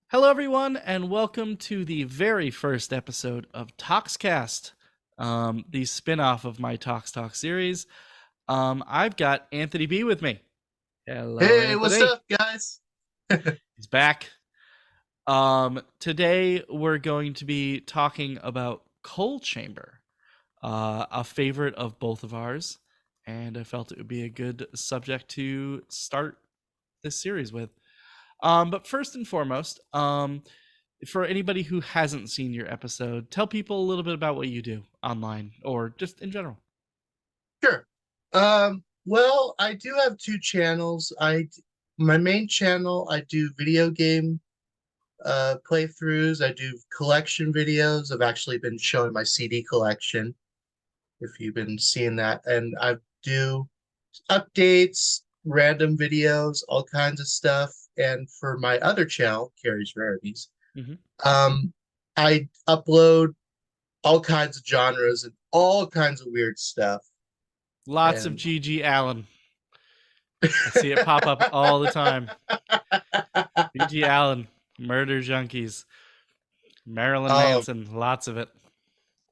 Hello, everyone, and welcome to the very first episode of Toxcast, the spin-off of my Talk series. I've got Anthony B with me. Hello, Hey, Anthony. what's up, guys? He's back. Today we're going to be talking about Coal Chamber, a favorite of both of ours, and I felt it would be a good subject to start this series with. But first and foremost, for anybody who hasn't seen your episode, tell people a little bit about what you do online or just in general. Sure. Well, I do have two channels. My main channel, I do video game playthroughs. I do collection videos. I've actually been showing my CD collection, if you've been seeing that. And I do updates, random videos, all kinds of stuff. And for my other channel, Carrie's Rarities, Mm-hmm. I upload all kinds of genres and all kinds of weird stuff. Lots of And GG Allen. I see it pop up all the time. GG Allen, Murder Junkies, Marilyn oh, Manson, lots of it.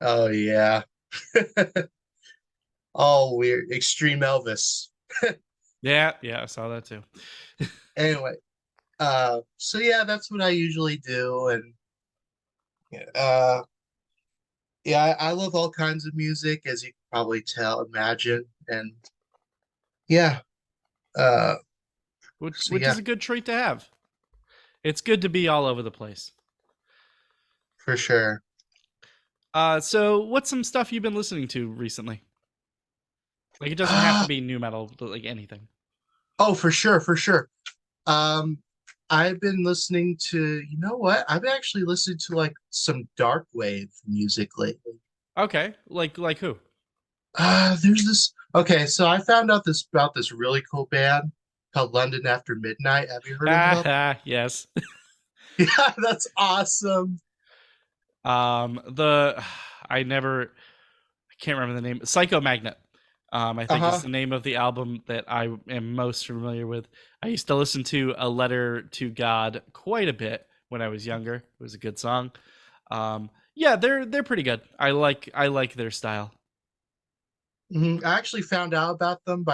oh yeah. All weird. Extreme Elvis. Yeah, I saw that too. Anyway, so yeah, that's what I usually do. And uh yeah, I love all kinds of music, as you can probably imagine. And yeah, uh so Which yeah, is a good trait to have. It's good to be all over the place. for sure. So what's some stuff you've been listening to recently? Like, it doesn't have to Uh, be new metal, but like anything. oh, for sure, for sure. Um, I've been listening to, you know what? I've actually listened to like some dark wave music lately. Okay, like who? There's this. Okay, so I found out this about this really cool band called London After Midnight. Have you heard of about? Yes. Yeah, that's awesome. The I can't remember the name. Psycho Magnet. I think is Uh-huh. the name of the album that I am most familiar with. I used to listen to A Letter to God quite a bit when I was younger. It was a good song. Yeah, they're pretty good. I like their style. I actually found out about them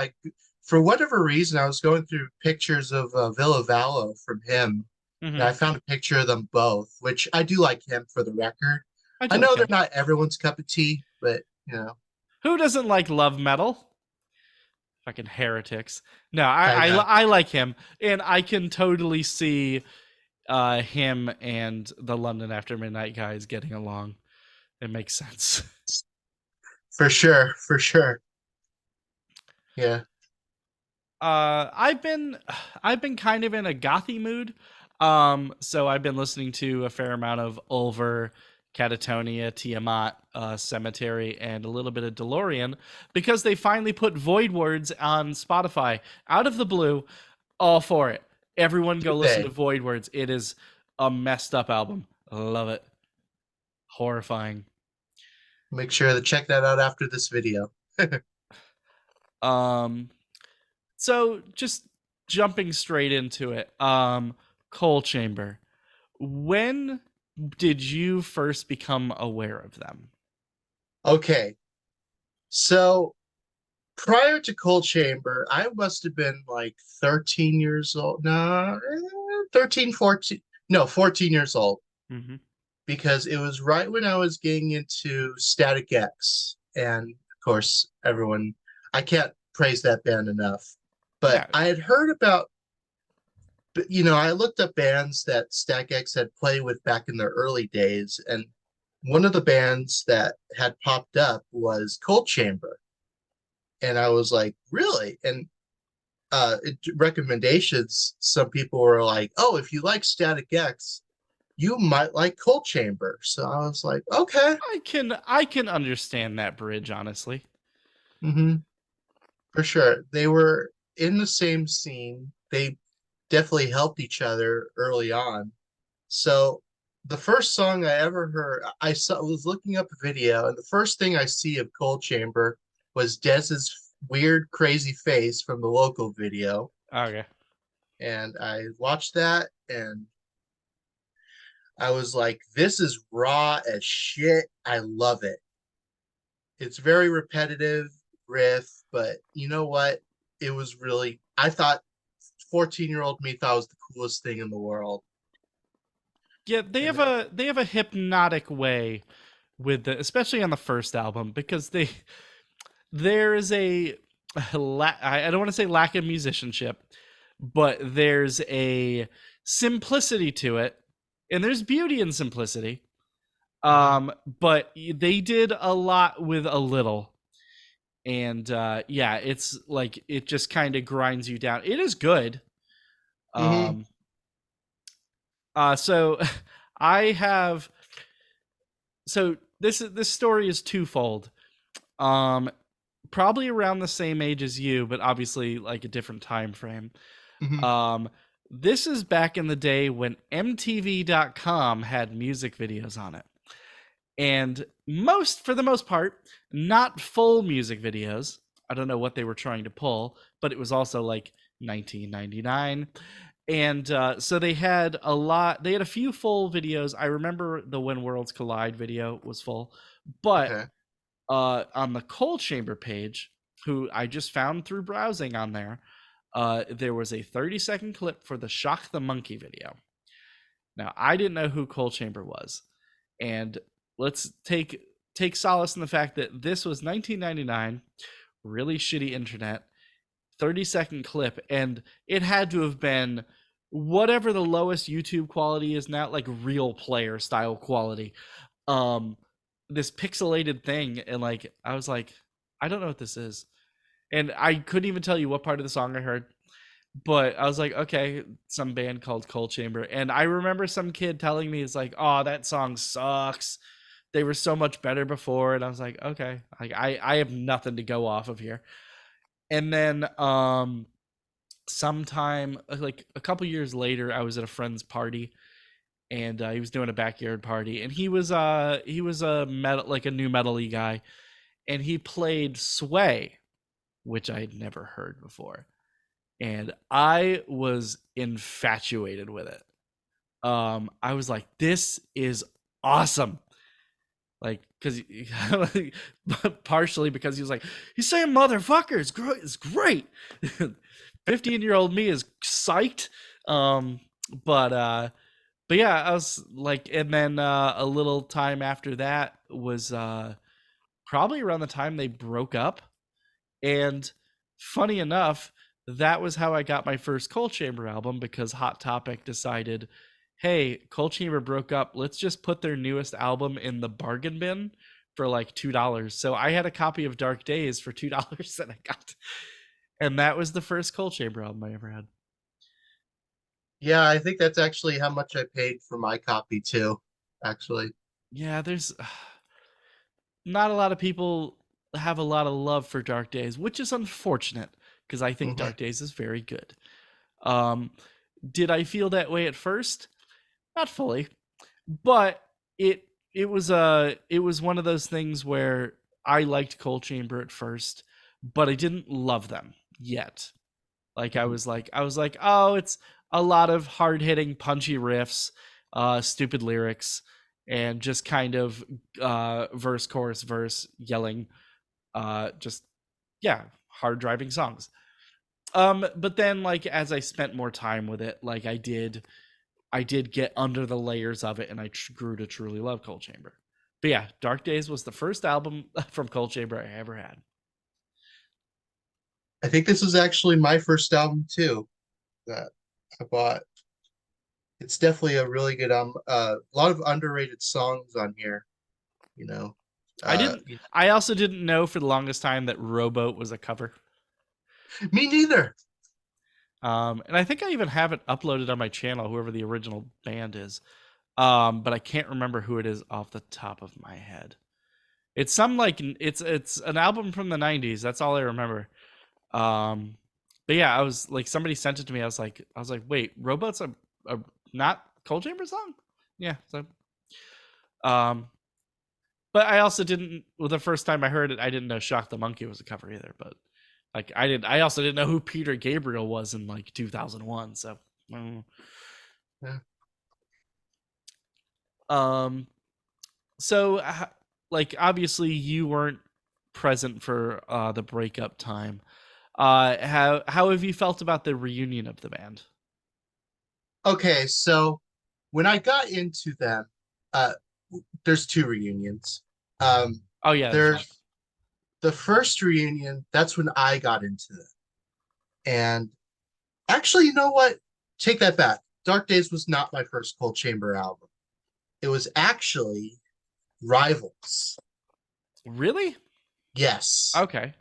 for whatever reason, I was going through pictures of Villa Vallo from him, and Hmm. I found a picture of them both, which I do like him for the record. I I do like know they're him. not everyone's cup of tea, but you know, Who doesn't like love metal? Fucking heretics. No, I know. I like him, and I can totally see him and the London After Midnight guys getting along. It makes sense. For sure, for sure. Yeah. I've been kind of in a gothy mood. So I've been listening to a fair amount of Ulver, Catatonia, Tiamat, Cemetery, and a little bit of DeLorean because they finally put Void Words on Spotify out of the blue. All for it. Everyone go listen to They Void Words. It is a messed up album. Love it. Horrifying. make sure to check that out after this video. Um, so just jumping straight into it. Coal Chamber. When did you first become aware of them? Okay. So prior to Cold Chamber, I must have been like 13 years old. No, 13, 14. No, 14 years old, Mm-hmm. because it was right when I was getting into Static X. And of course, I can't praise that band enough. But Yeah. I had heard about, I looked up bands that Static X had played with back in their early days. And one of the bands that had popped up was Cold Chamber. And I was like, really? And recommendations, some people were like, oh, if you like Static X, you might like Cold Chamber. So I was like, okay. I can understand that bridge, honestly. hmm for sure. They were in the same scene. They definitely helped each other early on. So the first song I ever heard, was looking up a video, and the first thing I see of Cold Chamber was Dez's weird, crazy face from the local video, Okay. and I watched that, and I was like, "This is raw as shit. I love it." It's very repetitive riff, but you know what? It was really. I thought 14-year-old me thought it was the coolest thing in the world, Yeah, and then they have a hypnotic way with the, especially on the first album, because there is I don't want to say lack of musicianship, but there's a simplicity to it, and there's beauty in simplicity. mhm, But they did a lot with a little, and yeah, it's like it just kind of grinds you down. It is good. mhm, Um, so I have this story is twofold. Um, Probably around the same age as you, but obviously like a different time frame. mhm. Um, this is back in the day when MTV.com had music videos on it. And for the most part, not full music videos. I don't know what they were trying to pull, but it was also like 1999. And so they had a few full videos. I remember the When Worlds Collide video was full, but Okay, on the Cold Chamber page, who I just found through browsing on there was a 30-second clip for the Shock the Monkey video. Now, I didn't know who Cold Chamber was, and let's take solace in the fact that this was 1999, really shitty internet, 30-second clip, and it had to have been whatever the lowest YouTube quality is now, like real player style quality. Um, this pixelated thing, and like I was like, I don't know what this is, and I couldn't even tell you what part of the song I heard, but I was like, okay, some band called Cold Chamber, and I remember some kid telling me, it's like, oh, that song sucks. They were so much better before, and I was like, okay, like I have nothing to go off of here. And then sometime like a couple years later, I was at a friend's party, and he was doing a backyard party, and he was a metal, like a new metal-y guy, and he played Sway, which I had never heard before, and I was infatuated with it. I was like, this is awesome. Like, because partially because he was like, he's saying motherfucker, it's great. 15-year-old me is psyched. Um, but yeah, I was like, and then a little time after that was probably around the time they broke up. And funny enough, that was how I got my first Cold Chamber album, because Hot Topic decided, hey, Cold Chamber broke up. Let's just put their newest album in the bargain bin for like $2. So I had a copy of Dark Days for $2 that I got. And that was the first Cold Chamber album I ever had. yeah, I think that's actually how much I paid for my copy too. Actually, Yeah, there's not a lot of people have a lot of love for Dark Days, which is unfortunate, because I think mhm. Dark Days is very good. Um, did I feel that way at first? Not fully, but it it was one of those things where I liked Cold Chamber at first, but I didn't love them yet. Like Mhm. I was like, oh, it's a lot of hard hitting, punchy riffs, stupid lyrics, and just kind of verse, chorus, verse, yelling, just yeah, hard driving songs. But then like as I spent more time with it, like I did get under the layers of it, and I grew to truly love Cold Chamber. But yeah, Dark Days was the first album from Cold Chamber I ever had. I think this was actually my first album too that I bought. It's definitely a really good album. A lot of underrated songs on here. You know, I uh, didn't. I also didn't know for the longest time that Rowboat was a cover. me neither. And I think I even have it uploaded on my channel, whoever the original band is. But I can't remember who it is off the top of my head. It's some like it's an album from the '90s. That's all I remember. Um, but yeah, I was like, somebody sent it to me. I was like, wait, Rowboat's a not Cold Chamber song? yeah. So, um, but I also didn't. Well, the first time I heard it, I didn't know "Shock the Monkey" was a cover either. But like, I did. I also didn't know who Peter Gabriel was in like 2001. So, Yeah. um, so like obviously you weren't present for the breakup time. How have you felt about the reunion of the band? Okay, so when I got into them, uh, there's two reunions. Um, Oh yeah, there's that. there's the first reunion. That's when I got into them, and actually, you know what? Take that back. Dark Days was not my first Cold Chamber album. It was actually Rivals. Really? Yes. Okay.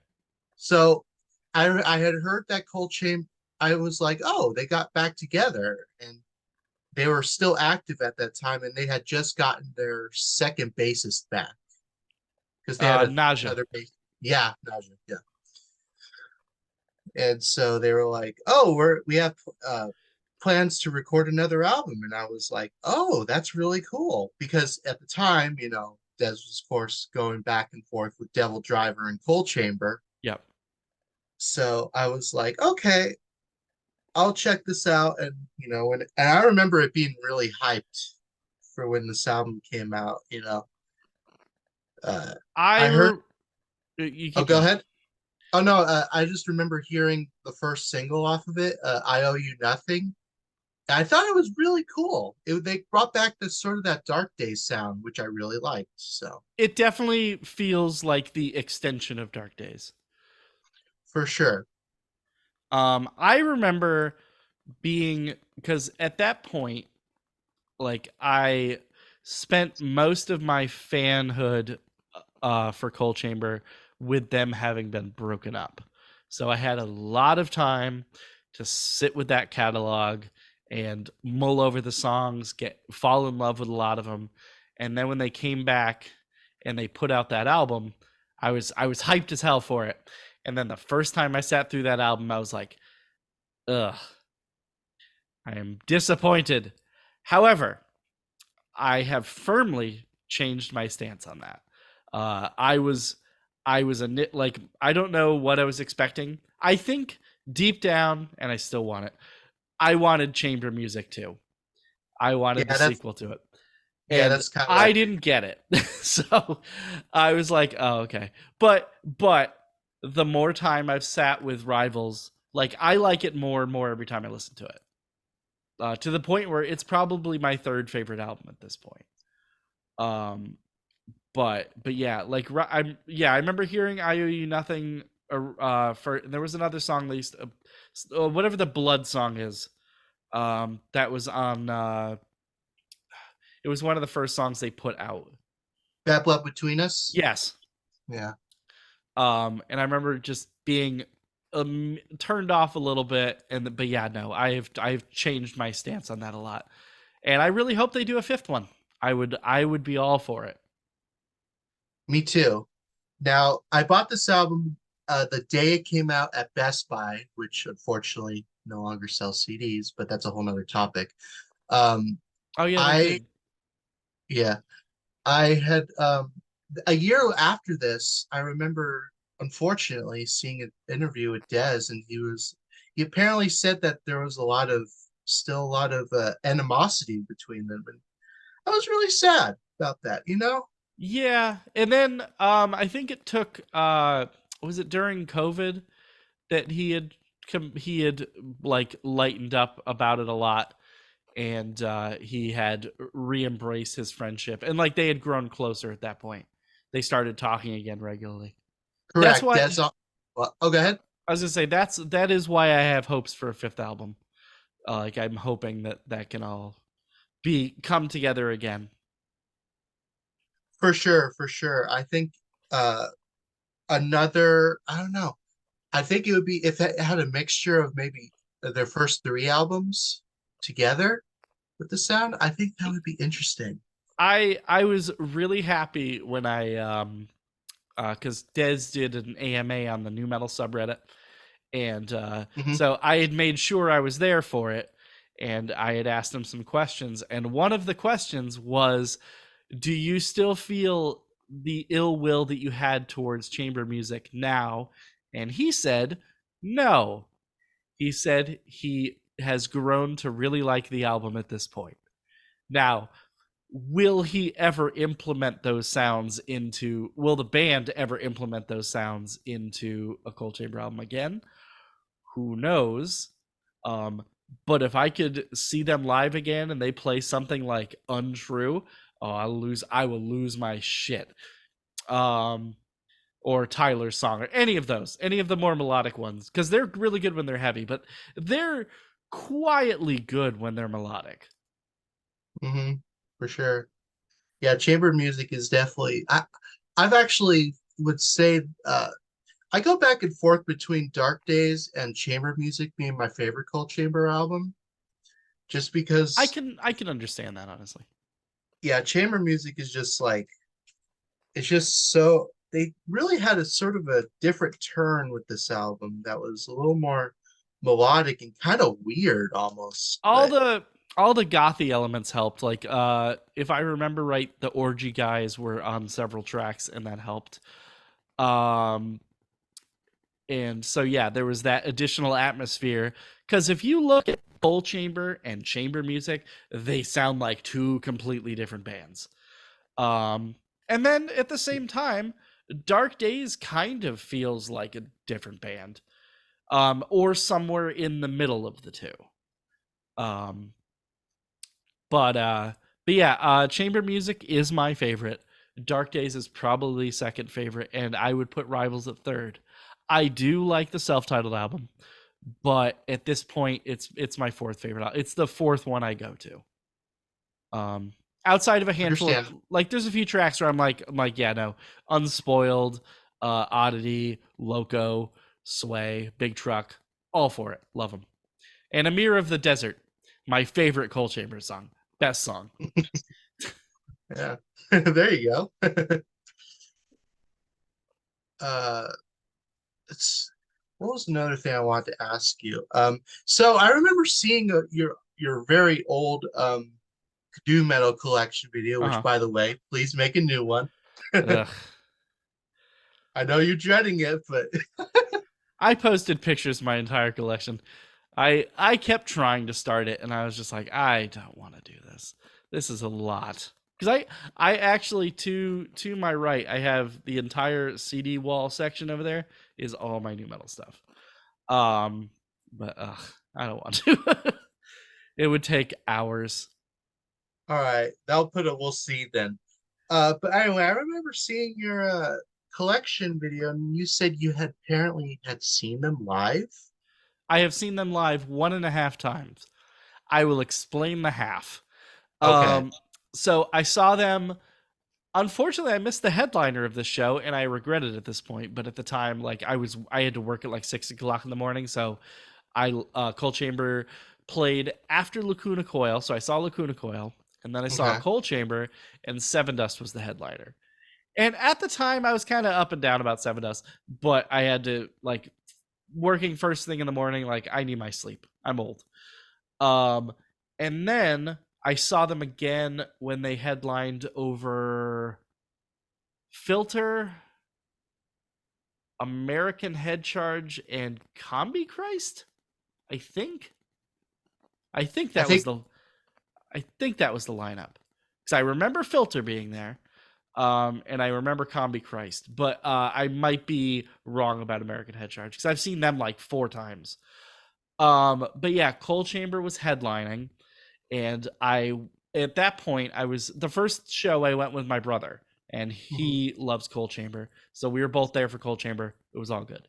So I had heard that Cold Chamber. I was like, oh, they got back together, and they were still active at that time, and they had just gotten their second bassist back because they had Nausea. another bass. Yeah, Naja, yeah. And so they were like, "Oh, we have plans to record another album," and I was like, "Oh, that's really cool," because at the time, Des was, of course, going back and forth with Devildriver and Cold Chamber. Yep. So I was like, "Okay, I'll check this out," and and I remember it being really hyped for when this album came out. Uh, I I heard. re- you Oh, keep go going. ahead. Oh no, I just remember hearing the first single off of it, "I Owe You Nothing." I thought it was really cool. They brought back this sort of that Dark Days sound, which I really liked. So It definitely feels like the extension of Dark Days. for sure. I remember being because at that point, like I spent most of my fanhood for Cold Chamber with them having been broken up. So I had a lot of time to sit with that catalog and mull over the songs, fall in love with a lot of them. And then when they came back and they put out that album, I was hyped as hell for it. And then the first time I sat through that album, I was like, ugh, I am disappointed. However, I have firmly changed my stance on that. I was a nit like I don't know what I was expecting. I think deep down, and I still want it. I wanted chamber music too. I wanted the Yeah, that's sequel to it, yeah, and that's kind of what I I figured. didn't get it. So I was like, oh okay. But the more time I've sat with Rivals, like I like it more and more every time I listen to it. To the point where it's probably my third favorite album at this point. Um, but yeah, like I remember hearing "I Owe You Nothing." For there was another song they used to, whatever the Blood song is. That was on. It was one of the first songs they put out. Bad Blood Between Us. Yes. Yeah, And I remember just being turned off a little bit, but yeah, no, I've changed my stance on that a lot, and I really hope they do a fifth one. I would be all for it. me too. Now, I bought this album the day it came out at Best Buy, which unfortunately no longer sells CDs, but that's a whole nother topic. Um, Oh yeah, they I did. yeah, I had a year after this, I remember unfortunately seeing an interview with Dez, and he apparently said that there was still a lot of animosity between them, and I was really sad about that. Yeah, and then I think it took was it during COVID that he had like lightened up about it a lot, and he had re-embraced his friendship, and like they had grown closer at that point. They started talking again regularly. That's Correct. why Well, oh, go ahead. I was gonna say that is why I have hopes for a fifth album. Like I'm hoping that can all be come together again. For sure, for sure. I think uh another, I don't know. I think it would be if it had a mixture of maybe their first three albums together with the sound. I think that would be interesting. I was really happy when I because Dez did an AMA on the new metal subreddit, and Hmm. so I had made sure I was there for it, and I had asked him some questions, and one of the questions was, do you still feel the ill will that you had towards chamber music now? And he said no. He said he has grown to really like the album at this point. Now, will he ever implement those sounds into, will the band ever implement those sounds into a Cold Chamber album again? Who knows? Um, but if I could see them live again and they play something like Untrue, oh, I will lose my shit. Um, or Tyler's Song, or any of those, any of the more melodic ones, because they're really good when they're heavy, but they're quietly good when they're melodic. Hmm. For sure. Yeah, chamber music is definitely. I've actually would say I go back and forth between Dark Days and chamber music being my favorite Cold Chamber album, just I because. can I can understand that, honestly. Yeah, chamber music is just like it's just so they really had a sort of a different turn with this album that was a little more melodic and kind of weird almost. all But the all the gothy elements helped. Like if I remember right, the Orgy guys were on several tracks and that helped. Um and so yeah, there was that additional atmosphere, because if you look at Cold Chamber and chamber music, they sound like two completely different bands. Um and then at the same time, Dark Days kind of feels like a different band. Or somewhere in the middle of the two. Um But yeah, chamber music is my favorite. Dark Days is probably second favorite, and I would put Rivals at third. I do like the self-titled album, but at this point, it's my fourth favorite. It's the fourth one I go to. Um, Outside of a handful of, understand. like, there's a few tracks where I'm like, yeah, no, Unspoiled, Oddity, Loco, Sway, Big Truck, all for it, love them. And A Mirror of the Desert, my favorite Cold Chamber song, best song. Yeah. There you go. uh it's what was another thing I wanted to ask you? So I remember seeing your very old doom metal collection video, Uh which huh. by the way, please make a new one. Ugh. I know you're dreading it, but I posted pictures of my entire collection. I kept trying to start it, and I was just like, I don't want to do this. This is a lot. Because I actually, to my right, I have the entire CD wall section over there is all my new metal stuff. Um, but I don't want to. It would take hours. all right, that'll put it. We'll see then. But anyway, I remember seeing your collection video, and you said you had apparently had seen them live. I have seen them live 1.5 times. I will explain the half. Okay. Um, so I saw them. Unfortunately, I missed the headliner of this show, and I regret it at this point. But at the time, like I had to work at like 6 o'clock in the morning, so I Cold Chamber played after Lacuna Coil, so I saw Lacuna Coil, and then I saw Okay. Cold Chamber, and Seven Dust was the headliner. And at the time, I was kind of up and down about Seven Dust, but I had to, like, working first thing in the morning. Like, I need my sleep. I'm old. Um, and then I saw them again when they headlined over Filter, American Head Charge, and Combi Christ. I think. I think I that was think the. I think that was the lineup, because I remember Filter being there, and I remember Combi Christ, but I might be wrong about American Head Charge, because I've seen them like 4 times. But yeah, Cold Chamber was headlining, and I at that point I was the first show I went with my brother, and mhm. he loves Cold Chamber, so we were both there for Cold Chamber. It was all good.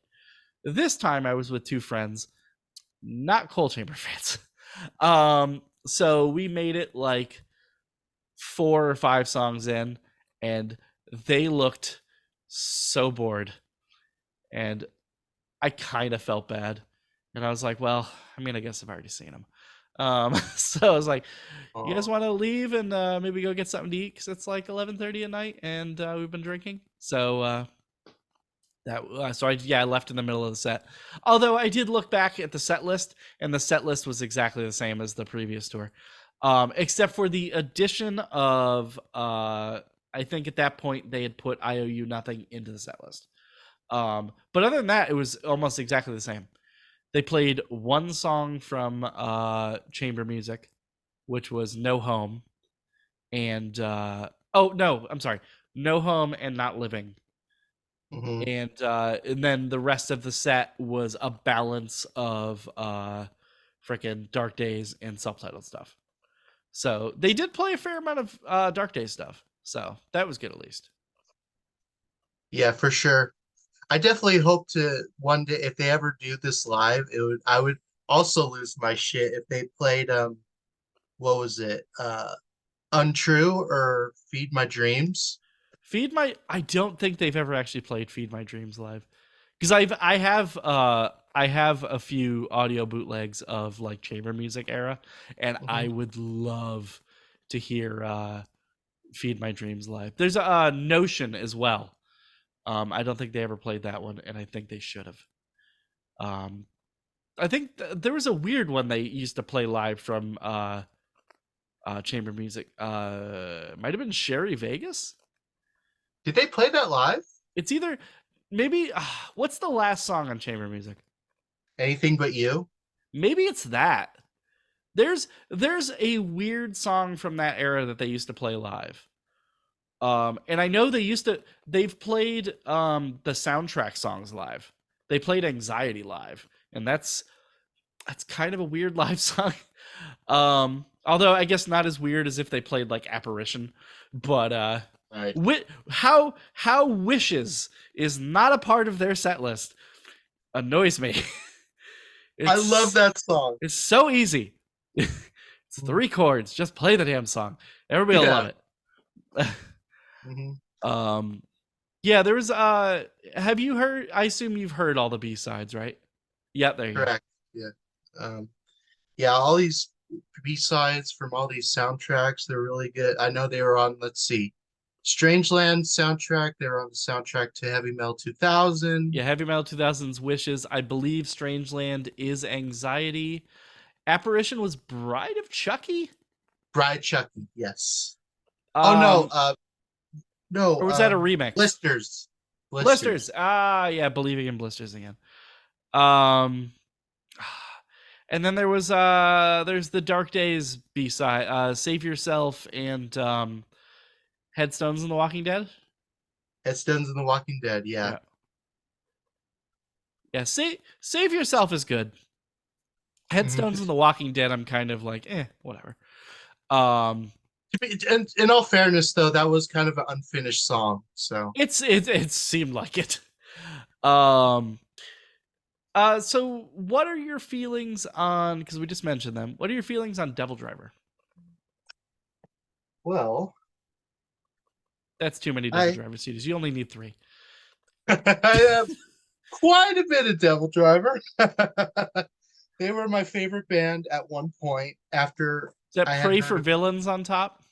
This time I was with two friends, not Cold Chamber fans. So we made it like 4 or 5 songs in, and they looked so bored, and I kind of felt bad, and I was like, well, I mean, I guess I've already seen them. So I was like, you guys Oh, want to leave and maybe go get something to eat, because it's like 11:30 at night, and we've been drinking. So That so I left in the middle of the set. Although I did look back at the set list, and the set list was exactly the same as the previous tour, except for the addition of I think at that point they had put IOU Nothing into the set list. But other than that, it was almost exactly the same. They played one song from chamber music, which was No Home, and oh no, I'm sorry, No Home and Not Living, Hmm. and then the rest of the set was a balance of freaking Dark Days and self-titled stuff. So they did play a fair amount of Dark Days stuff, so that was good at least. Yeah, for sure. I definitely hope to one day if they ever do this live, it would I would also lose my shit if they played what was it? Untrue or Feed My Dreams. I don't think they've ever actually played Feed My Dreams live, because I have a few audio bootlegs of like chamber music era, and I Hmm. would love to hear Feed My Dreams live. There's a Notion as well. I don't think they ever played that one, and I think they should have. Um, I think there was a weird one they used to play live from chamber music. Might have been Sherry Vegas. Did they play that live? It's either maybe what's the last song on chamber music? Anything But You? Maybe it's that. There's a weird song from that era that they used to play live. And I know they've played the soundtrack songs live. They played Anxiety live, and that's kind of a weird live song. Although I guess not as weird as if they played like Apparition, but Right. how Wishes is not a part of their set list annoys me. I love it's that song. it's so easy. It's Mhm. 3 chords. Just play the damn song. Everybody will love Yeah. it. Hmm. um, yeah, there was. Have you heard? I assume you've heard all the B sides, right? Yeah, there you go. Correct. Yeah. Um, yeah, all these B-sides from all these soundtracks, they're really good. I know they were on, let's see, Strangeland soundtrack. They were on the soundtrack to Heavy Metal 2000. Yeah, Heavy Metal 2000's Wishes. I believe Strangeland is Anxiety. Apparition was Bride of Chucky. Bride Chucky, yes. Oh no, Um, no, or was that a remix? Blisters. Blisters. Blisters. Yeah, believing in blisters again. Um, and then there's the Dark Days B side, Save Yourself and Headstones in the Walking Dead. Headstones in the Walking Dead, yeah. Yeah, yeah. Save Yourself is good. Headstones Mhm. in the Walking Dead, I'm kind of like, whatever. Um, And in all fairness, though, that was kind of an unfinished song. So, it seemed like it. Um, so what are your feelings on? Because we just mentioned them. What are your feelings on Devildriver? well, That's too many I Devildriver CDs. You only need 3. I have quite a bit of Devildriver. They were my favorite band at one point after Is that I had Pray heard for of. Villains on top?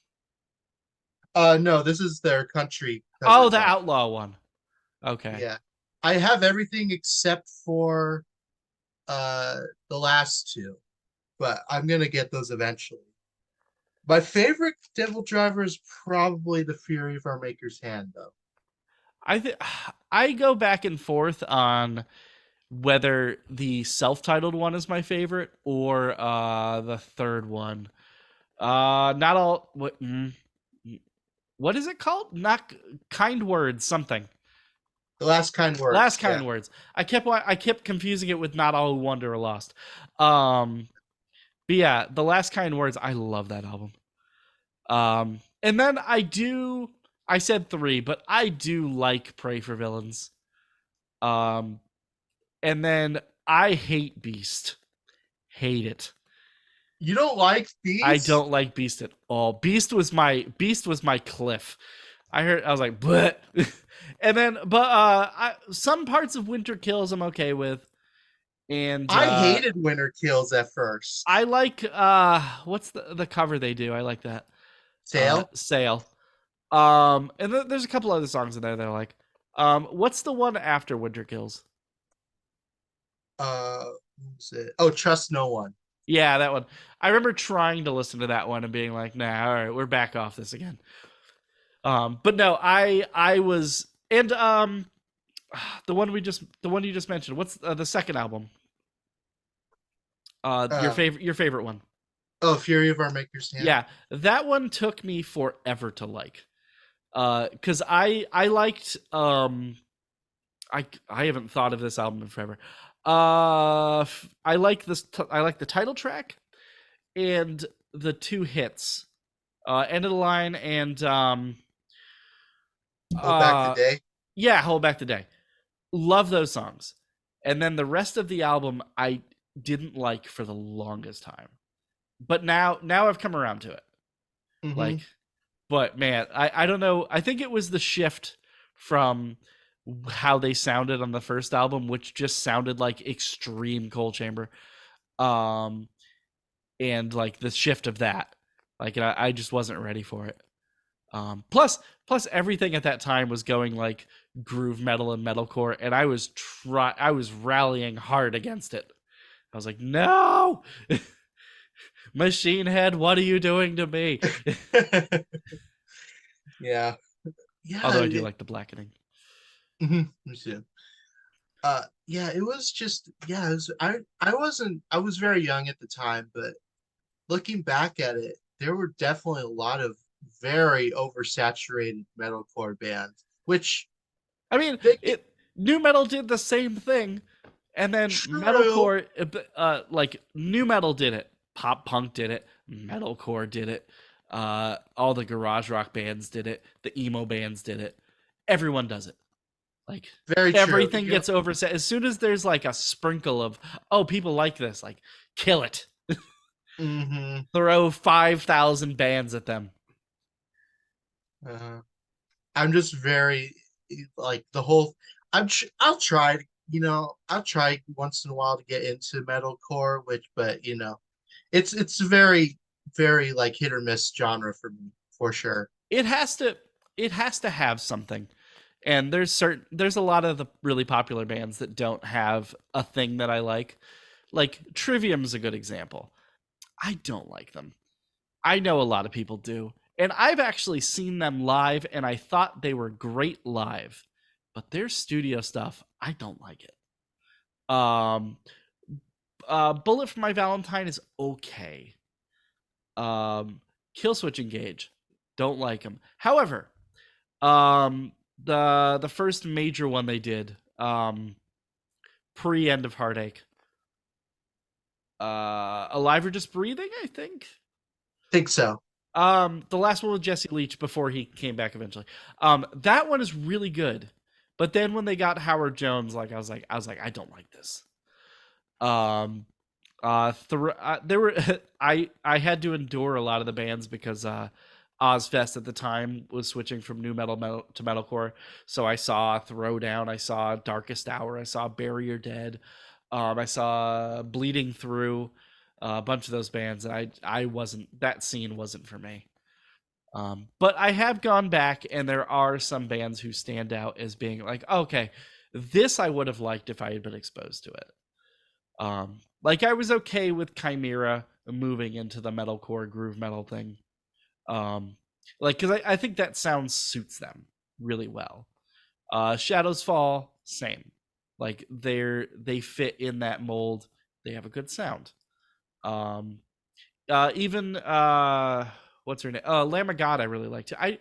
No, this is their country Oh, covers the on. Outlaw one. Okay. Yeah. I have everything except for uh the last two, but I'm gonna get those eventually. My favorite Devildriver is probably the Fury of our Maker's Hand, though. I think I go back and forth on whether the self-titled one is my favorite or the third one. Not all what is it called? Not Kind Words something. The Last Kind Last Words, yeah. Kind Words. I kept confusing it with Not All Who Wander Are Lost. Um but yeah, The Last Kind Words, I love that album. And then I said 3, but I do like Pray for Villains. Um and then I hate Beast. Hate it. You don't like I these? don't like Beast at all. Beast was my cliff. I was like, but and then some parts of Winter Kills I'm okay with. And I hated Winter Kills at first. I like what's the cover they do? I like that. Tail? Sail. And there's a couple other songs in there that I like. What's the one after Winter Kills? What was it? Oh, Trust No One. Yeah, that one. I remember trying to listen to that one and being like, "Nah, all right, we're back off this again." But no, I was and the one you just mentioned. What's the second album? Uh, Your favorite one? oh, Fury of Our Maker's Hand. Yeah, that one took me forever to like. Because I liked I haven't thought of this album in forever. I like this. I like the title track and the two hits, End of the Line and Hold Back the uh, Day. yeah, Hold Back the Day. Love those songs. And then the rest of the album I didn't like for the longest time. But now I've come around to it. Mm-hmm. Like, but man, I don't know. I think it was the shift from how they sounded on the first album, which just sounded like extreme Coal Chamber. Um and like the shift of that. Like I just wasn't ready for it. Plus everything at that time was going like groove metal and metalcore, and I was rallying hard against it. I was like, no, Machine Head, what are you doing to me? Yeah. Yeah. Although I do like the blackening. Me too. Yeah, it was just yeah, it was, I was very young at the time, but looking back at it, there were definitely a lot of very oversaturated metalcore bands, which I mean, they get it new metal did the same thing, and then true, metalcore, like new metal did it, pop punk did it, metalcore did it, all the garage rock bands did it, the emo bands did it. Everyone does it. Like very true. everything gets overset as soon as there's like a sprinkle of oh people like this, like kill it, Mm-hmm. throw 5,000 bands at them. uh, I'm just very like the whole. I'll try. I'll try once in a while to get into metalcore, which, but it's very like hit or miss genre for me for sure. It has to have something. And there's a lot of the really popular bands that don't have a thing that I like. Like Trivium's a good example. I don't like them. I know a lot of people do. And I've actually seen them live and I thought they were great live. But their studio stuff, I don't like it. Um Bullet for My Valentine is okay. Um Killswitch Engage, don't like them. However, the first major one they did, pre End of Heartache, Alive or Just Breathing, I think. Think so. The last one with Jesse Leach before he came back eventually. That one is really good. But then when they got Howard Jones, like I was like, I don't like this. Um, there were I had to endure a lot of the bands because Ozfest at the time was switching from new metal to metalcore. So I saw Throwdown, I saw Darkest Hour, I saw Bury Your Dead, I saw Bleeding Through, a bunch of those bands, and I wasn't that scene wasn't for me. But I have gone back, and there are some bands who stand out as being like, okay, this I would have liked if I had been exposed to it. Like I was okay with Chimera moving into the metalcore groove metal thing. Um, like because I think that sound suits them really well. Shadows Fall, same. Like they fit in that mold. They have a good sound. Um, even what's her name? Lamb of God, I really liked it. I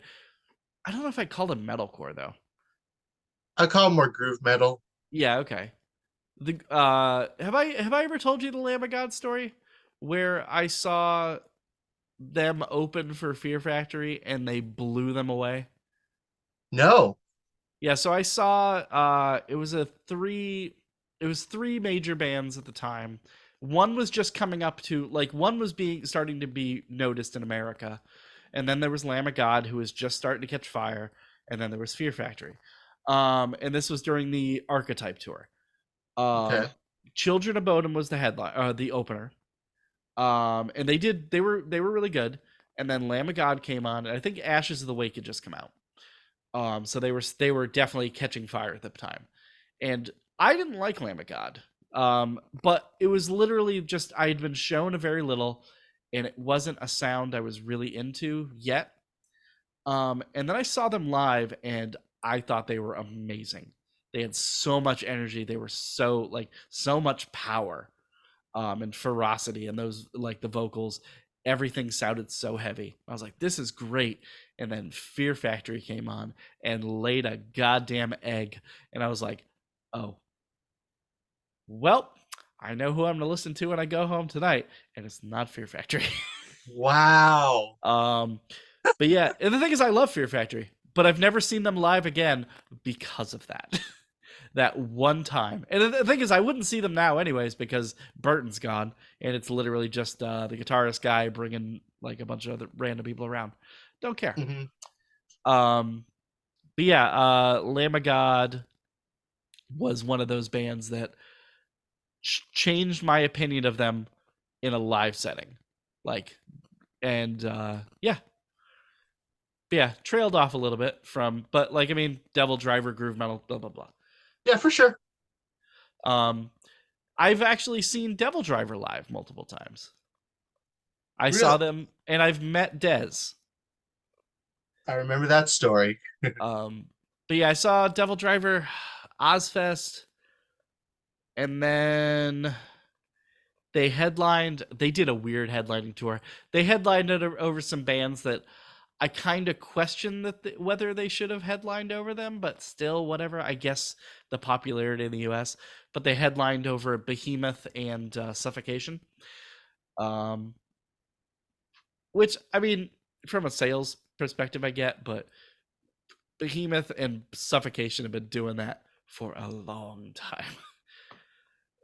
don't know if I called it metalcore though. I call it more groove metal. Yeah, okay. The have I ever told you the Lamb of God story where I saw them open for Fear Factory and they blew them away? No. Yeah, so I saw it was three major bands at the time. One was just coming up to like one was being starting to be noticed in America. And then there was Lamb of God who was just starting to catch fire, and then there was Fear Factory. And this was during the Archetype tour. Okay. Um Children of Bodom was the headline the opener. And they were really good. And then Lamb of God came on, and I think Ashes of the Wake had just come out. So they were definitely catching fire at the time, and I didn't like Lamb of God. But it was literally just I had been shown a very little, and it wasn't a sound I was really into yet. And then I saw them live, and I thought they were amazing. They had so much energy. They were so much power, and ferocity, and those like the vocals. Everything sounded so heavy. I was like, "This is great." And then Fear Factory came on and laid a goddamn egg, and I was like, "Oh, well, I know who I'm gonna listen to when I go home tonight, and it's not Fear Factory." Wow. um, but yeah, and the thing is, I love Fear Factory, but I've never seen them live again because of that. That one time. And the thing is, I wouldn't see them now, anyways, because Burton's gone, and it's literally just the guitarist guy bringing like a bunch of other random people around. Don't care. Hmm. Um, but yeah, Lamb of God was one of those bands that changed my opinion of them in a live setting. Like, and yeah, yeah, trailed off a little bit from, but like, I mean, Devildriver, groove metal, blah blah blah. Yeah, for sure. Um, I've actually seen Devildriver live multiple times. I saw Really, them, and I've met Dez. I remember that story. Um, but yeah, I saw Devildriver, Ozfest, and then they headlined. They did a weird headlining tour. They headlined over some bands that I kind of question whether they should have headlined over them, but still, whatever. I guess the popularity in the U.S. But they headlined over Behemoth and Suffocation, um, which I mean, from a sales perspective, I get, but Behemoth and Suffocation have been doing that for a long time.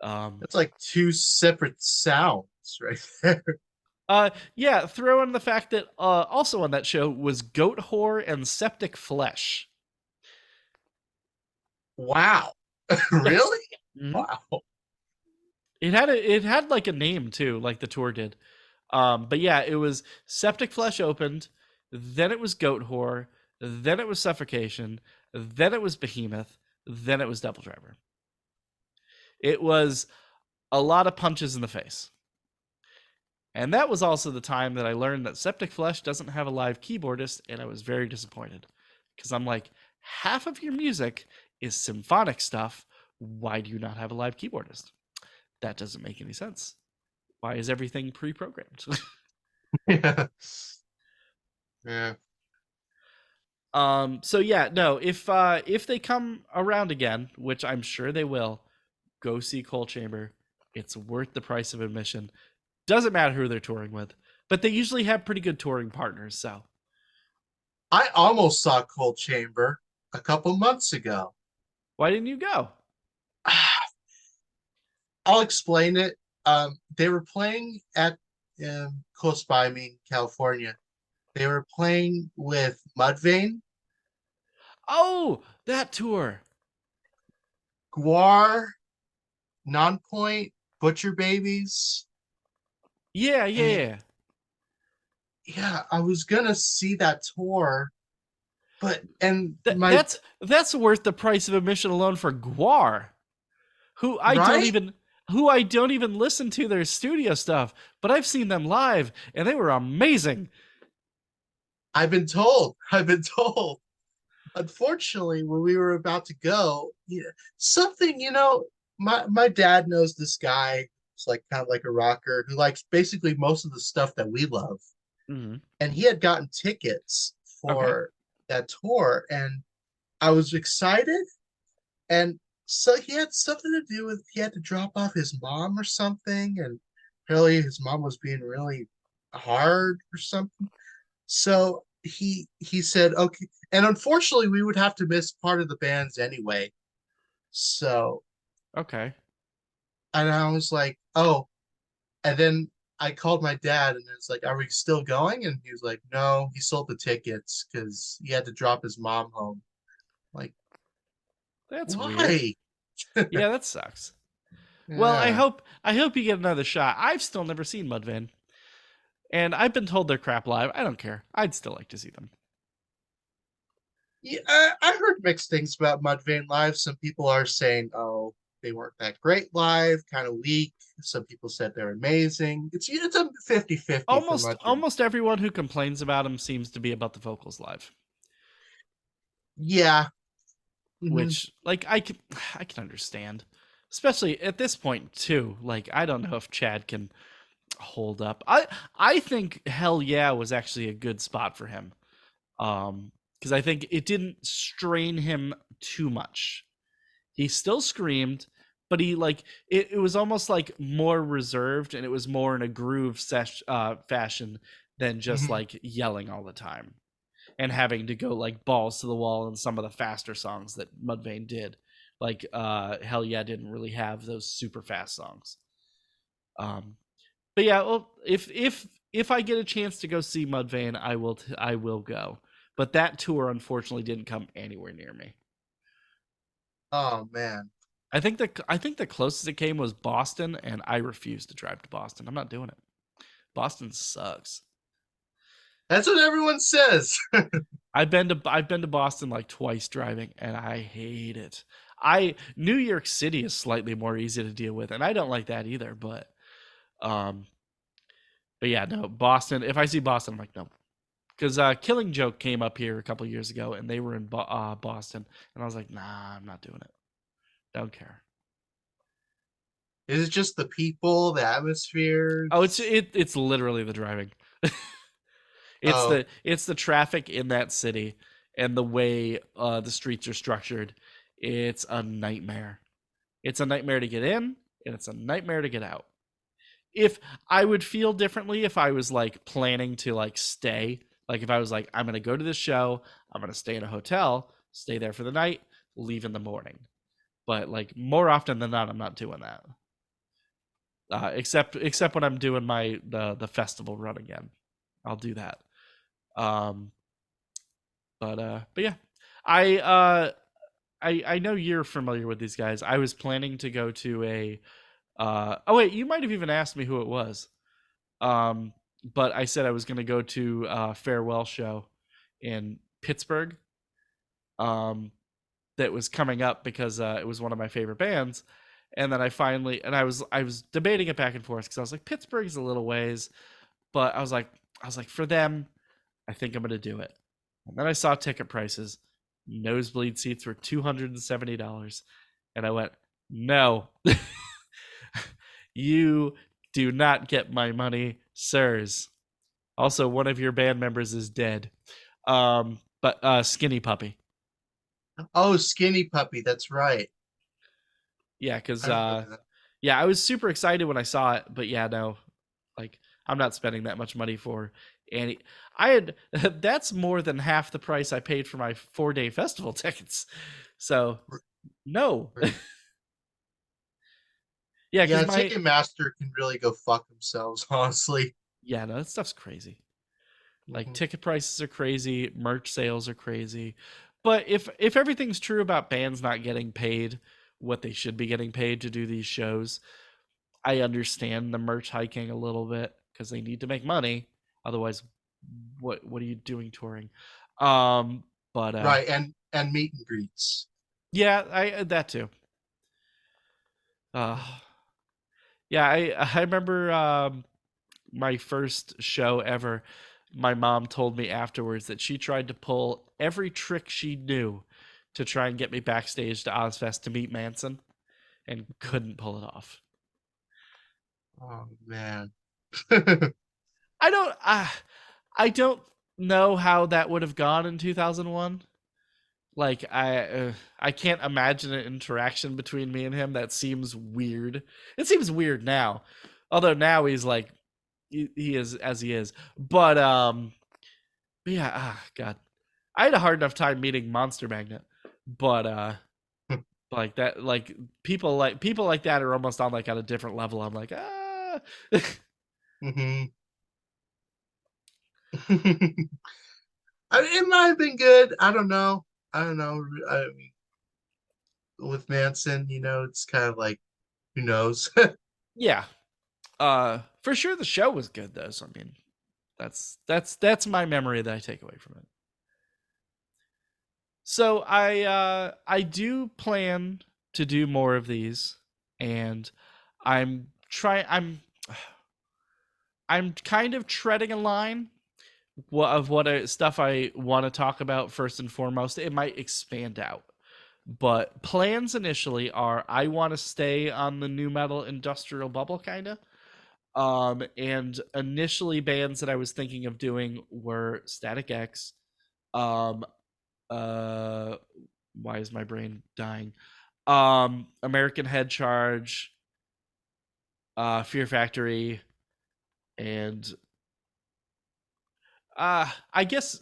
um, It's like two separate sounds right there. yeah, throw in the fact that also on that show was Goat Whore and Septic Flesh. Wow. Yeah. Really? Mm-hmm. Wow. It had like a name too, like the tour did. But yeah, it was Septic Flesh opened, then it was Goat Whore, then it was Suffocation, then it was Behemoth, then it was Devildriver. It was a lot of punches in the face. And that was also the time that I learned that Septic Flesh doesn't have a live keyboardist, and I was very disappointed. Because I'm like, half of your music is symphonic stuff. Why do you not have a live keyboardist? That doesn't make any sense. Why is everything pre-programmed? Yeah. Yeah. So yeah, no, if they come around again, which I'm sure they will, go see Coal Chamber. It's worth the price of admission. Doesn't matter who they're touring with, but they usually have pretty good touring partners. So I almost saw Cold Chamber a couple months ago. why didn't you go? I'll explain it. They were playing at close by me, California. They were playing with Mudvayne, Oh, that tour. Guar, Nonpoint, Butcher Babies, Yeah, yeah, and yeah. yeah, I was gonna see that tour, but and That, my that's that's worth the price of admission alone for Guar, who I don't right? even who I don't even listen to their studio stuff, but I've seen them live and they were amazing. I've been told. I've been told. Unfortunately, when we were about to go, yeah, something, my dad knows this guy. It's like kind of like a rocker who likes basically most of the stuff that we love. Mm-hmm. And he had gotten tickets Okay. for that tour, and I was excited. And so he had something to do with he had to drop off his mom or something, and apparently his mom was being really hard or something. So he said, okay. And unfortunately, we would have to miss part of the bands anyway. So, Okay. and I was like, oh. And then I called my dad and it's like, are we still going? And he was like, no, he sold the tickets because he had to drop his mom home. Like, That's weird. why? Yeah, that sucks. Well, I Yeah. hope I hope you get another shot. I've still never seen Mudvayne, and I've been told they're crap live. I don't care. I'd still like to see them. Yeah, I heard mixed things about Mudvayne live. Some people are saying, "Oh, they weren't that great live, kind of weak." Some people said they're amazing. It's a 50-50 for Mudvayne. Almost everyone who complains about him seems to be about the vocals live, Yeah. Hmm. which like I can understand, especially at this point too. Like I don't know if Chad can hold up. I think Hell Yeah was actually a good spot for him. Because I think it didn't strain him too much. He still screamed, but he like it was almost like more reserved and it was more in a fashion than just Hmm. like yelling all the time and having to go like balls to the wall in some of the faster songs that Mudvayne did. Like Hell Yeah didn't really have those super fast songs. Um, but yeah, well, if I get a chance to go see Mudvayne, I will go. But that tour unfortunately didn't come anywhere near me. Oh man, I think the closest it came was Boston, and I refuse to drive to Boston. I'm not doing it. Boston sucks. that's what everyone says. I've been to Boston like twice driving, and I hate it. I New York City is slightly more easy to deal with, and I don't like that either. Um, but yeah, no Boston. If I see Boston, I'm like no, because Killing Joke came up here a couple years ago, and they were in Boston, and I was like, nah, I'm not doing it. Don't care. Is it just the people, the atmosphere? Oh, it's literally the driving. Oh, It's the traffic in that city and the way the streets are structured. It's a nightmare. It's a nightmare to get in, and it's a nightmare to get out. If I would feel differently if I was like planning to like stay, like if I was like I'm gonna go to this show, I'm gonna stay in a hotel, stay there for the night, leave in the morning. But like more often than not, I'm not doing that. Except when I'm doing the festival run again, I'll do that. Um, but yeah, I uh I know you're familiar with these guys. I was planning to go to a oh wait, you might have even asked me who it was. Um, but I said I was going to go to a farewell show in Pittsburgh. Um, that was coming up because it was one of my favorite bands. And then I was debating it back and forth because I was like Pittsburgh's a little ways, but I was like for them I think I'm gonna do it. And then I saw ticket prices. Nosebleed seats were $270, and I went, no, you do not get my money, sirs. Also, one of your band members is dead. But Skinny Puppy. oh, Skinny Puppy. That's right. Yeah, because I remember that. yeah, I was super excited when I saw it, but yeah, no, like I'm not spending that much money for any. I had that's more than half the price I paid for my 4-day festival tickets. So R- no, r- yeah, because Yeah, my Ticketmaster can really go fuck themselves, honestly. yeah, no, that stuff's crazy. Like Hmm. ticket prices are crazy, merch sales are crazy. But if everything's true about bands not getting paid what they should be getting paid to do these shows, I understand the merch hiking a little bit because they need to make money. Otherwise, what are you doing touring? Um, but Right, and meet and greets. yeah, I that too. Uh, Mhm. yeah, I remember my first show ever. My mom told me afterwards that she tried to pull every trick she knew to try and get me backstage to Ozfest to meet Manson and couldn't pull it off. Oh man. I don't I don't know how that would have gone in 2001. Like I can't imagine an interaction between me and him that seems weird. It seems weird now. Although now he's like he is as he is. But yeah, god. I had a hard enough time meeting Monster Magnet. But like that like people like that are almost on like on a different level. I'm like, ah. Hmm. It might have been good. I don't know. I don't know. I mean, with Manson, it's kind of like, who knows? Yeah. For sure the show was good though. So I mean, that's my memory that I take away from it. So I do plan to do more of these, and I'm trying. I'm kind of treading a line of stuff I want to talk about first and foremost. It might expand out, but plans initially are I want to stay on the new metal industrial bubble kind of. And initially bands that I was thinking of doing were Static X, um, uh, why is my brain dying? American Head Charge, Fear Factory, and I guess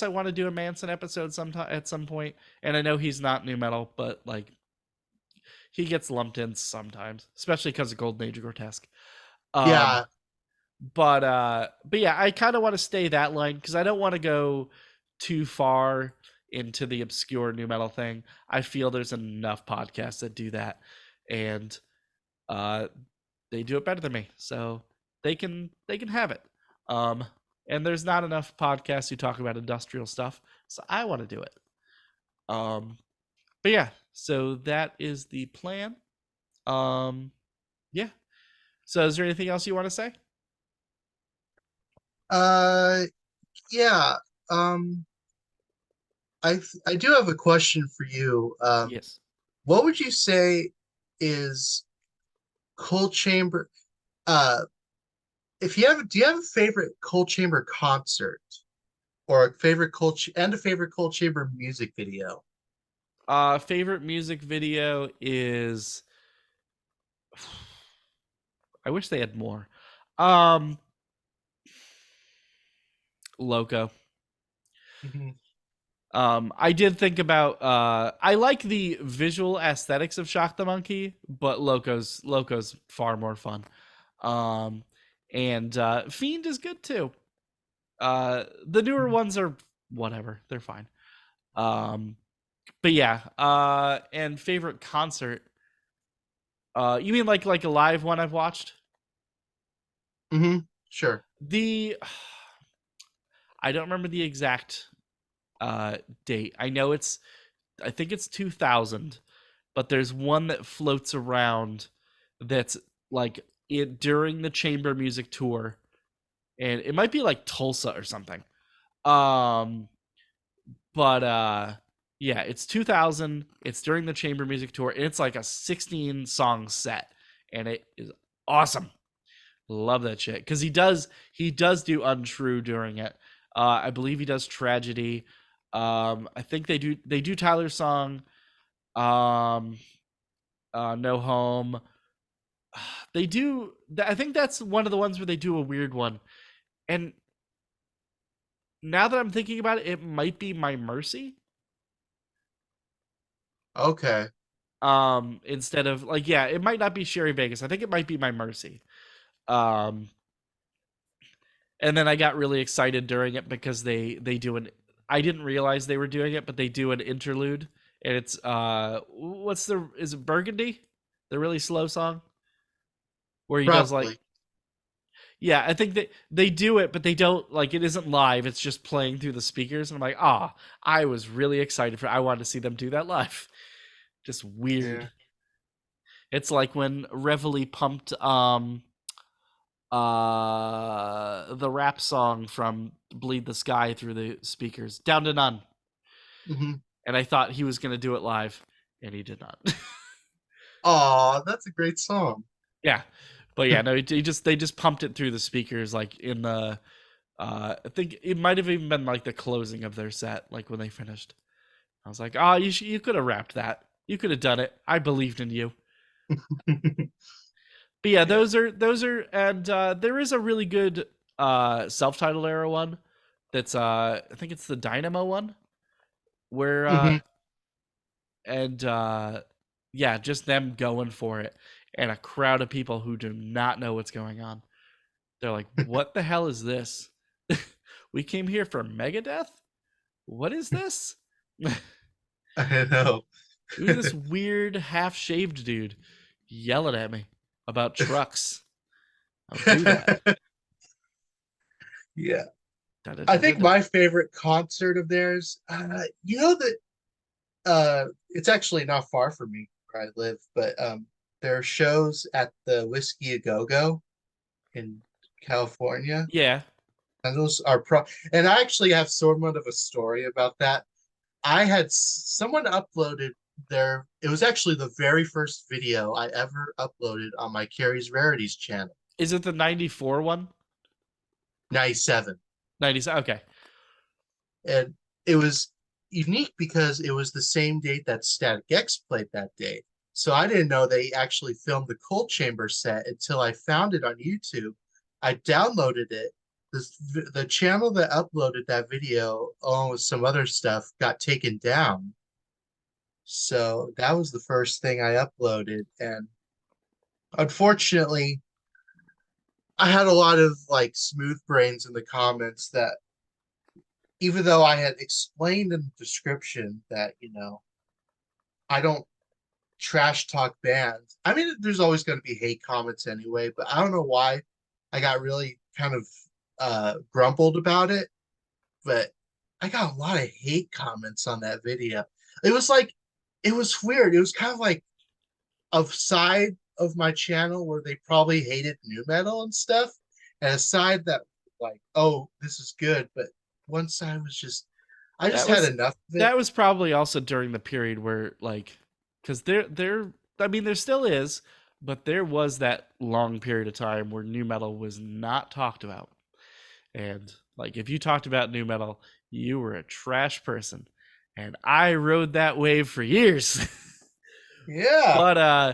I want to do a Manson episode sometime at some point. And I know he's not new metal, but like he gets lumped in sometimes, especially because of Golden Age of Grotesque. Um, Yeah. but yeah, I kind of want to stay that line because I don't want to go too far into the obscure new metal thing. I feel there's enough podcasts that do that, and uh, they do it better than me, so they can have it. Um, and there's not enough podcasts who talk about industrial stuff, so I want to do it. Um, but yeah, so that is the plan. Um, yeah. So is there anything else you want to say? Uh, yeah. Um, I do have a question for you. Yes. What would you say is cold chamber? Uh, if you have, do you have a favorite cold chamber concert or a favorite and a favorite cold chamber music video? Favorite music video is I wish they had more. Um Loco. Mhm. I did think about I like the visual aesthetics of Shock the Monkey, but Loco's far more fun. Um and Fiend is good too. The newer ones are whatever, they're fine. Um but yeah, and favorite concert. You mean like a live one I've watched? Sure. The I don't remember the exact date. I think it's 2000, but there's one that floats around that's like it during the chamber music tour, and it might be like Tulsa or something. Um, but yeah, it's 2000. It's during the chamber music tour, and it's like a 16 song set, and it is awesome. Love that shit because he does do Untrue during it. I believe he does Tragedy. I think they do Tyler's song. Um, No Home. They do. I think that's one of the ones where they do a weird one. And now that I'm thinking about it, it might be My Mercy. Okay. Instead of like yeah, it might not be Sherry Vegas. I think it might be My Mercy. Um, and then I got really excited during it because they do an I didn't realize they were doing it, but they do an interlude, and it's what's the is it Burgundy, the really slow song where he does like Probably. yeah, I think they do it, but they don't like it isn't live. It's just playing through the speakers, and I'm like I was really excited I wanted to see them do that live. Just Yeah. weird. It's like when Reveille pumped the rap song from Bleed the Sky through the speakers down to none, Hmm. and I thought he was going to do it live, and he did not. Aw, that's a great song. Yeah, but yeah, no, they just pumped it through the speakers like in the I think it might have even been like the closing of their set, like when they finished. I was like, you could have rapped that. You could have done it. I believed in you. But yeah, Yeah. those are, and there is a really good self-titled era one. That's I think it's the Dynamo one where Hmm. and yeah, just them going for it, and a crowd of people who do not know what's going on. They're like, "What the hell is this? We came here for Megadeth. What is this? I know. Who's this weird half-shaved dude yelling at me about trucks? I'll do that." Yeah. Da, da, I da, da, think da. my favorite concert of theirs, you know that It's actually not far from me where I live, but there are shows at the Whiskey A Go Go in California, Yeah. and those are and I actually have somewhat of a story about that. I had someone uploaded their, it was actually the very first video I ever uploaded on my Carrie's Rarities channel, Is it the 94 one? 97. 97. Okay. And it was unique because it was the same date that Static X played that day. So I didn't know they actually filmed the Cold Chamber set until I found it on YouTube. I downloaded it. The channel that uploaded that video, along with some other stuff, got taken down. So that was the first thing I uploaded. And unfortunately, I had a lot of like smooth brains in the comments that, even though I had explained in the description that, I don't trash talk bands. I mean, there's always going to be hate comments anyway, but I don't know why I got really kind of grumbled about it. But I got a lot of hate comments on that video. It was like, it was weird. It was kind of like a side of my channel where they probably hated new metal and stuff, and a side that like, oh, this is good. But one side was just, I just That had was enough of it. that was probably also during the period where like cuz there I mean there still is, but there was that long period of time where new metal was not talked about. And like if you talked about new metal, you were a trash person. And I rode that wave for years. Yeah. but uh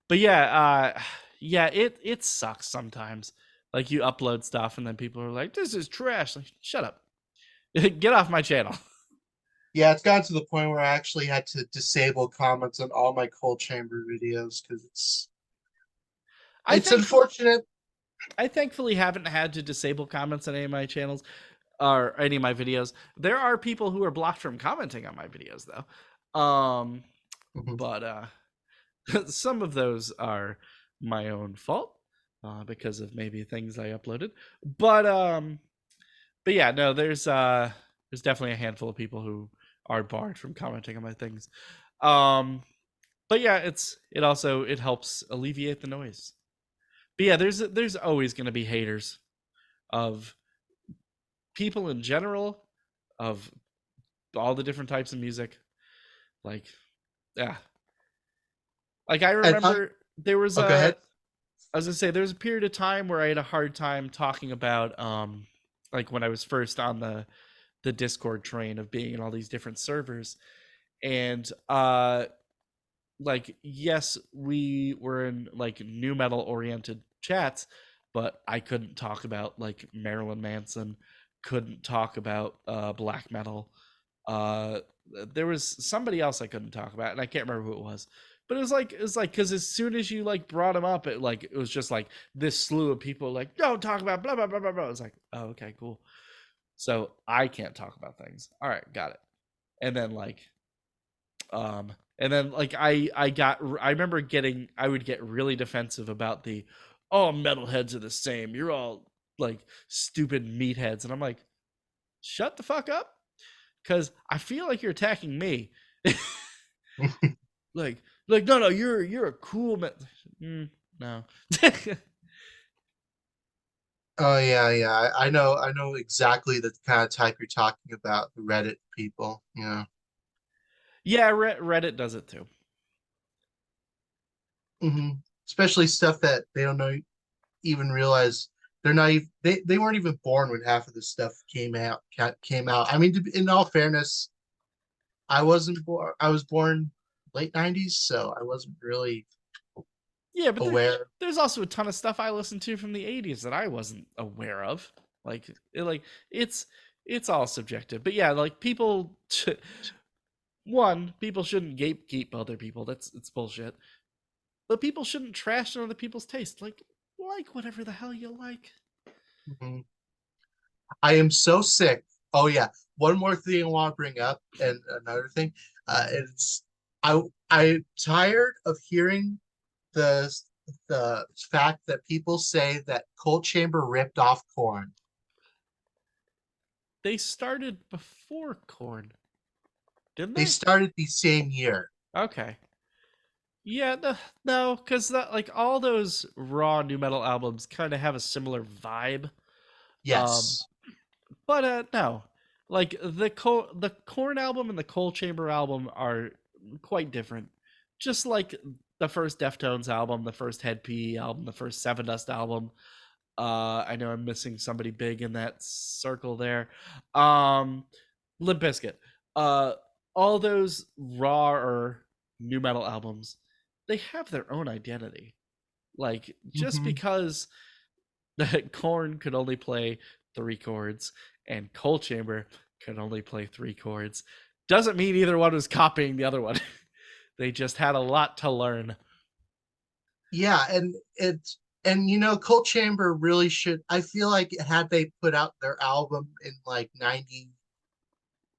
but yeah, yeah, it sucks sometimes. Like you upload stuff and then people are like, "This is trash." Like, shut up. Get off my channel. Yeah, it's gotten to the point where I actually had to disable comments on all my cold chamber videos because I it's thankfully unfortunate. I thankfully haven't had to disable comments on any of my channels or any of my videos. There are people who are blocked from commenting on my videos though. Mhm. But some of those are my own fault because of maybe things I uploaded. But um but yeah, no, there's definitely a handful of people who are barred from commenting on my things. Um but yeah, it helps alleviate the noise. But yeah, there's always going to be haters of people in general, of all the different types of music. Like, yeah, like I And remember there was oh, go ahead. I was gonna say there was a period of time where I had a hard time talking about like when I was first on the Discord train of being in all these different servers, and like yes, we were in like new metal oriented chats, but I couldn't talk about like Marilyn Manson, couldn't talk about black metal. uh there was somebody else I couldn't talk about and I can't remember who it was, but it was like because as soon as you like brought him up, it was just like this slew of people like, don't talk about blah blah blah blah blah. It's like, oh, okay, cool. So I can't talk about things, all right, got it. And then like and then like I remember getting, I would get really defensive about the, oh, metalheads are the same, you're all like stupid meatheads, and I'm like, shut the fuck up, because I feel like you're attacking me. like no no, you're a cool man. No. Oh yeah, yeah. I know exactly the kind of type you're talking about, the Reddit people. Yeah. Yeah, Reddit does it too. hmm Especially stuff that they don't know, even realize they're not even, they weren't even born when half of this stuff came out. I mean, in all fairness, I wasn't born. I was born late '90s, so I wasn't really Yeah, but aware. there's also a ton of stuff I listened to from the 80s that I wasn't aware of. Like like it's it's all subjective. But yeah, like people shouldn't gatekeep other people. It's bullshit. But people shouldn't trash on other people's taste. Like whatever the hell you like. Mhm. I am so sick. Oh yeah, one more thing I want to bring up, and another thing, it's I'm tired of hearing the the fact that people say that Cold Chamber ripped off Corn. They started before Corn. Didn't They they? started the same year. Okay. Yeah, no, because that like all those raw new metal albums kind of have a similar vibe. Um, Yes. but no, like the Corn album and the Coal Chamber album are quite different. Just like the first Deftones album, the first Head PE album, the first Seven Dust album. I know I'm missing somebody big in that circle there. Um, Limp Bizkit. Uh, all those raw or new metal albums, they have their own identity. Like just Hmm. because that Korn could only play three chords and Coal Chamber could only play three chords doesn't mean either one was copying the other one. They just had a lot to learn. Yeah, and Cold Chamber really should. I feel like had they put out their album in like 90,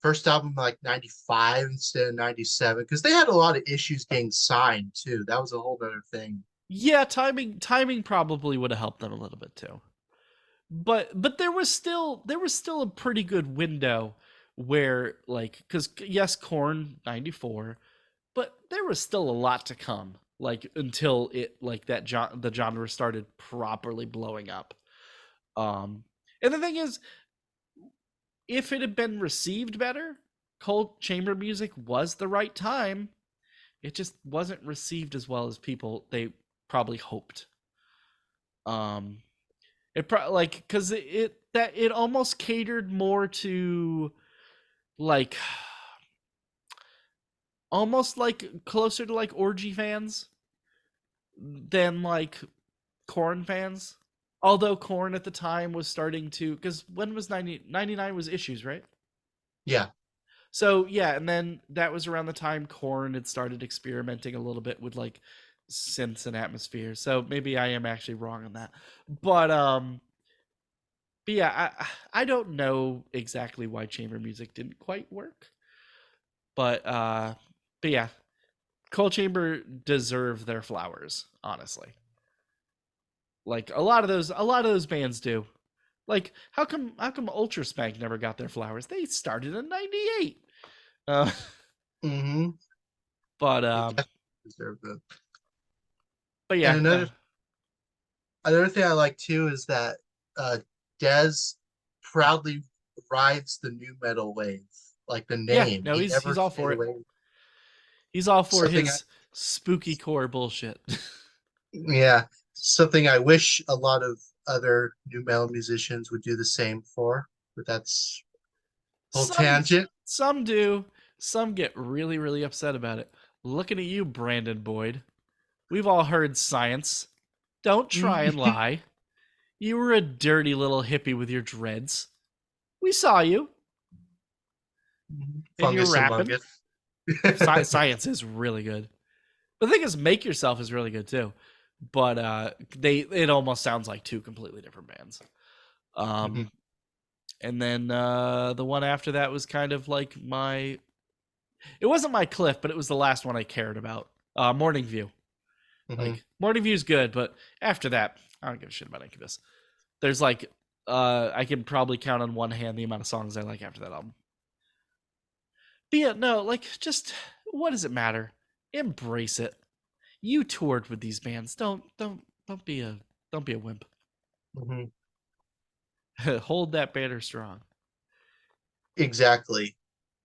first album like 95 instead of 97, because they had a lot of issues getting signed too. That was a whole other thing. Yeah, timing probably would have helped them a little bit too. But there was still a pretty good window where like because yes, Corn 94, but there was still a lot to come like until it like the genre started properly blowing up. Um, and the thing is, if it had been received better, Cold Chamber music was the right time. It just wasn't received as well as people they probably hoped. Um, like because it almost catered more to like almost like closer to like orgy fans than like Corn fans. Although Corn at the time was starting to because when was 99 was Issues, right? Yeah. So yeah, and then that was around the time Korn had started experimenting a little bit with like synths and atmosphere. So maybe I am actually wrong on that. But but yeah, I don't know exactly why chamber music didn't quite work. But but yeah, Cold Chamber deserve their flowers, honestly. Like a lot of those bands do. Like how come Ultra Spank never got their flowers? They started in 98. Uh Hmm. but They definitely deserve them. but And yeah, no. another thing I like too is that uh Dez proudly rides the new metal wave. Like the Yeah, name. no, He he's never all stayed for it. away. He's all for Something I his spooky core bullshit. Yeah, something I wish a lot of other new metal musicians would do the same for, but that's whole some tangent. some do. Some get really really upset about it. Looking at you, Brandon Boyd. We've all heard science. Don't try and Mm. lie. You were a dirty little hippie with your dreads. We saw you, and you're Fungus among rapping. it. Science is really good. The thing is, Make Yourself is really good too, but it almost sounds like two completely different bands. Mhm, Um, and then the one after that was kind of like my. It wasn't my cliff, but it was the last one I cared about. Morning View. mhm. Like Morning View's good, but after that, I don't give a shit about Incubus. There's like I can probably count on one hand the amount of songs I like after that album. But yeah, no, like just what does it matter? Embrace it. You toured with these bands. Don't be a wimp. Mhm. Hold that banner strong. Exactly.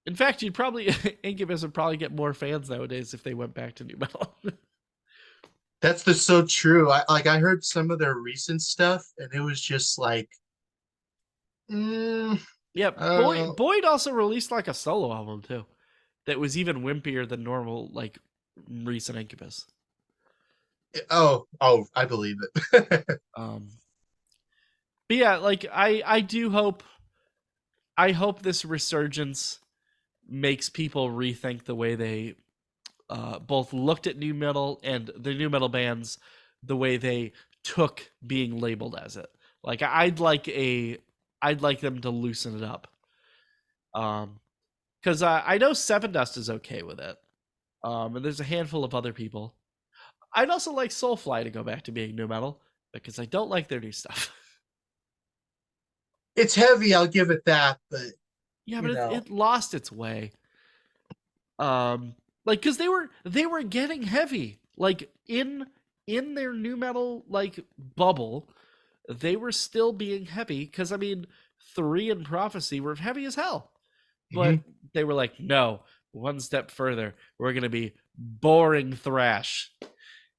In fact, you'd probably Incubus would probably get more fans nowadays if they went back to new metal. That's the so true. I heard some of their recent stuff and it was just like, mm, Yeah, I don't know. Boyd also released like a solo album too that was even wimpier than normal like recent Incubus. Oh, I believe it. Um, but yeah, like I hope this resurgence makes people rethink the way they both looked at new metal and the new metal bands, the way they took being labeled as it. Like I'd like them to loosen it up. Because I know Seven Dust is okay with it. And there's a handful of other people. I'd also like Soulfly to go back to being new metal because I don't like their new stuff. It's heavy, I'll give it that, but Yeah, you but it, know, it lost its way. Like, because they were getting heavy, like in their new metal like bubble, they were still being heavy. Because I mean, 3 and Prophecy were heavy as hell, Hmm. but they were like, no, one step further, we're gonna be boring thrash,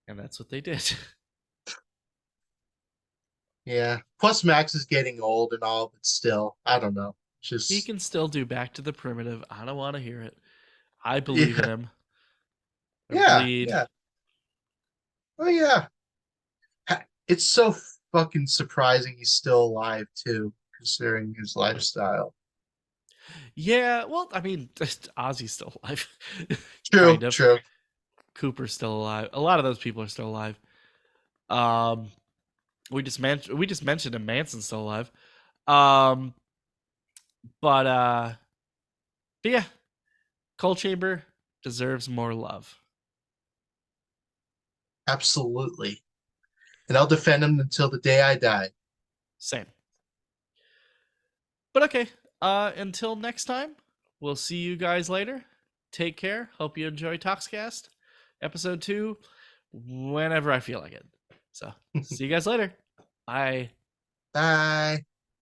and that's what they did. Yeah. Plus, Max is getting old and all, but still, I don't know. He Just can still do Back to the Primitive. I don't want to hear it. I believe in yeah, him. Or yeah, bleed. yeah. Oh yeah. It's so fucking surprising he's still alive too, considering his lifestyle. Yeah, well, I mean, Ozzy's still alive. True, Kind of. true. Cooper's still alive. A lot of those people are still alive. Um, we just mentioned him. Manson's still alive. Um, but yeah, Cold Chamber deserves more love. Absolutely. And I'll defend him until the day I die. Same. But okay. Until next time, we'll see you guys later. Take care. Hope you enjoy Toxcast, episode 2, whenever I feel like it. So, see you guys later. Bye. Bye.